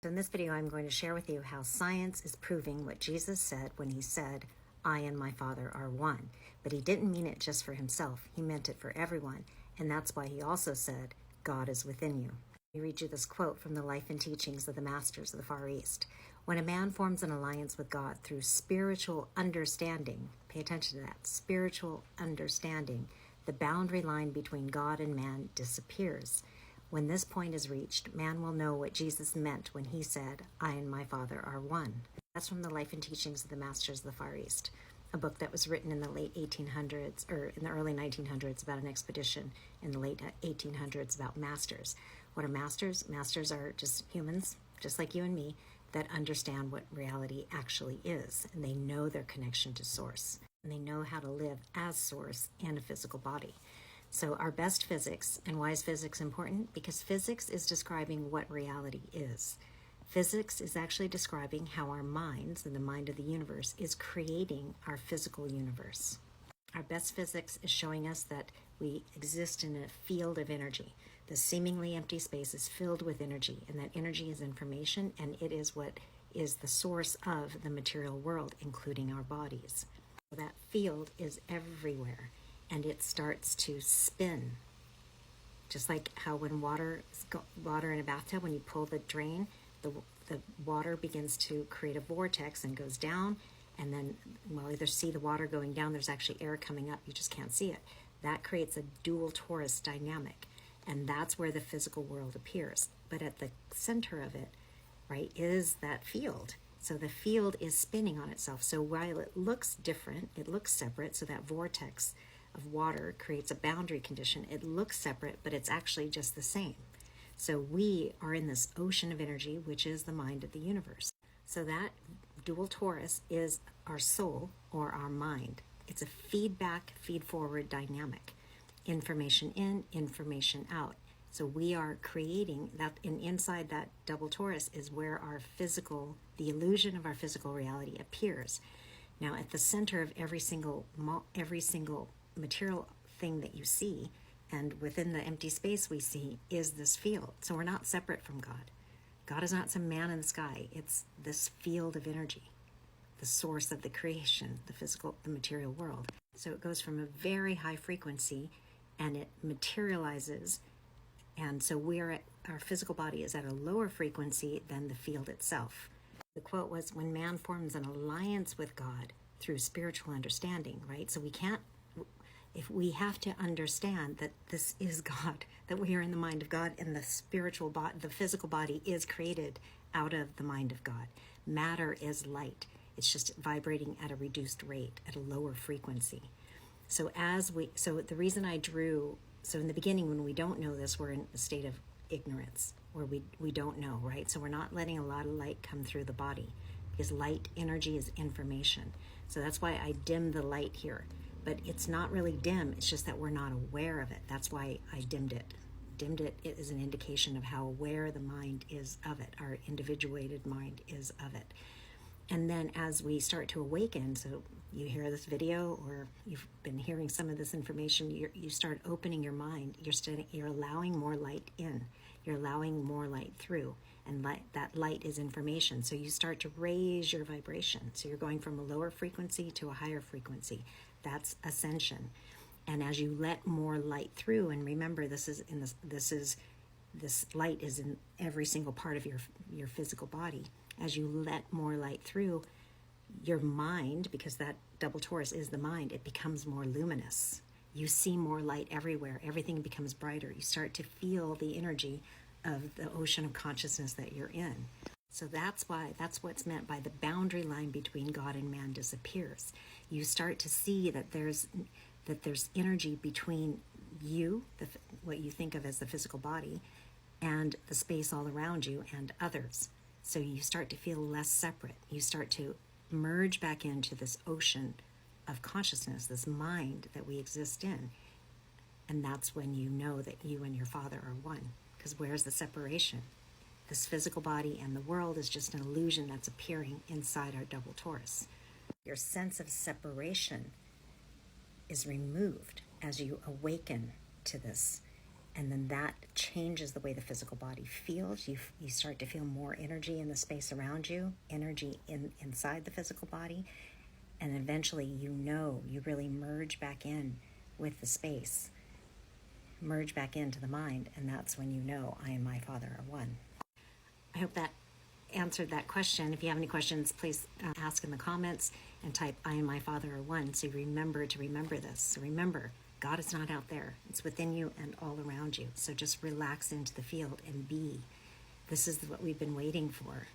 So in this video, I'm going to share with you how science is proving what Jesus said when he said, I and my Father are one. But he didn't mean it just for himself. He meant it for everyone. And that's why he also said, God is within you. Let me read you this quote from the life and teachings of the masters of the Far East. When a man forms an alliance with God through spiritual understanding, pay attention to that, spiritual understanding, the boundary line between God and man disappears. When this point is reached, man will know what Jesus meant when he said, I and my Father are one. That's from the Life and Teachings of the Masters of the Far East, a book that was written in the late 1800s, or in the early 1900s about an expedition in the late 1800s about masters. What are masters? Masters are just humans, just like you and me, that understand what reality actually is, and they know their connection to Source, and they know how to live as Source in a physical body. So our best physics, and why is physics important? Because physics is describing what reality is. Physics is actually describing how our minds, and the mind of the universe, is creating our physical universe. Our best physics is showing us that we exist in a field of energy. The seemingly empty space is filled with energy, and that energy is information, and it is what is the source of the material world, including our bodies. So that field is everywhere. And it starts to spin. Just like how when water in a bathtub, when you pull the drain, the water begins to create a vortex and goes down, and then well, either see the water going down, there's actually air coming up, you just can't see it. That creates a dual torus dynamic, and that's where the physical world appears. But at the center of it, right, is that field. So the field is spinning on itself. So while it looks different, it looks separate, so that vortex of water creates a boundary condition. It looks separate, but it's actually just the same. So we are in this ocean of energy, which is the mind of the universe. So that dual torus is our soul or our mind. It's a feedback, feed-forward dynamic. Information in, information out. So we are creating that, and inside that double torus is where our physical, the illusion of our physical reality appears. Now, at the center of every single material thing that you see, and within the empty space we see, is this field. So we're not separate from God. God is not some man in the sky. It's this field of energy, the source of the creation, the material world. So it goes from a very high frequency and it materializes. And so our physical body is at a lower frequency than the field itself. The quote was, when man forms an alliance with God through spiritual understanding, right? So if we have to understand that this is God, that we are in the mind of God, and the spiritual body, the physical body is created out of the mind of God. Matter is light. It's just vibrating at a reduced rate, at a lower frequency. So the reason I drew, so in the beginning when we don't know this, we're in a state of ignorance, where we don't know, right? So we're not letting a lot of light come through the body, because light energy is information. So that's why I dim the light here. But it's not really dim, it's just that we're not aware of it. That's why I dimmed it. Dimmed it is an indication of how aware the mind is of it, our individuated mind is of it. And then as we start to awaken, so you hear this video or you've been hearing some of this information, you start opening your mind, you're allowing more light in, you're allowing more light through, and that light is information. So you start to raise your vibration. So you're going from a lower frequency to a higher frequency. That's ascension. And as you let more light through, and remember this light is in every single part of your physical body. As you let more light through, your mind, because that double torus is the mind, it becomes more luminous. You see more light everywhere. Everything becomes brighter. You start to feel the energy of the ocean of consciousness that you're in. So that's what's meant by the boundary line between God and man disappears. You start to see that there's energy between you, what you think of as the physical body, and the space all around you and others. So you start to feel less separate. You start to merge back into this ocean of consciousness, this mind that we exist in. And that's when you know that you and your Father are one. Because where's the separation? This physical body and the world is just an illusion that's appearing inside our double torus. Your sense of separation is removed as you awaken to this. And then that changes the way the physical body feels. You start to feel more energy in the space around you, energy inside the physical body. And eventually, you really merge back in with the space, merge back into the mind. And that's when I and my Father are one. I hope that answered that question. If you have any questions, please ask in the comments and type I and my Father are one. So remember to remember this. So remember, God is not out there. It's within you and all around you. So just relax into the field and be. This is what we've been waiting for.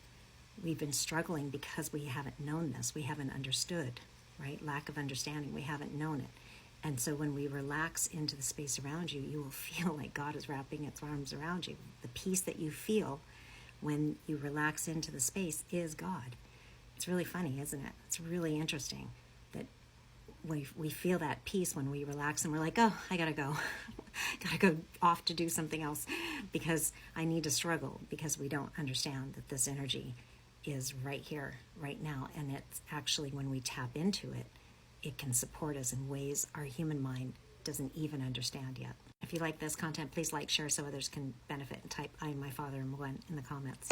We've been struggling because we haven't known this. We haven't understood, right? Lack of understanding. We haven't known it. And so when we relax into the space around you, you will feel like God is wrapping its arms around you. The peace that you feel when you relax into the space is God. It's really funny, isn't it? It's really interesting that we feel that peace when we relax and we're like, oh, I gotta go. Gotta go off to do something else because I need to struggle, because we don't understand that this energy is right here, right now. And it's actually, when we tap into it, it can support us in ways our human mind doesn't even understand yet. If you like this content, please like, share so others can benefit, and type I and my Father are one in the comments.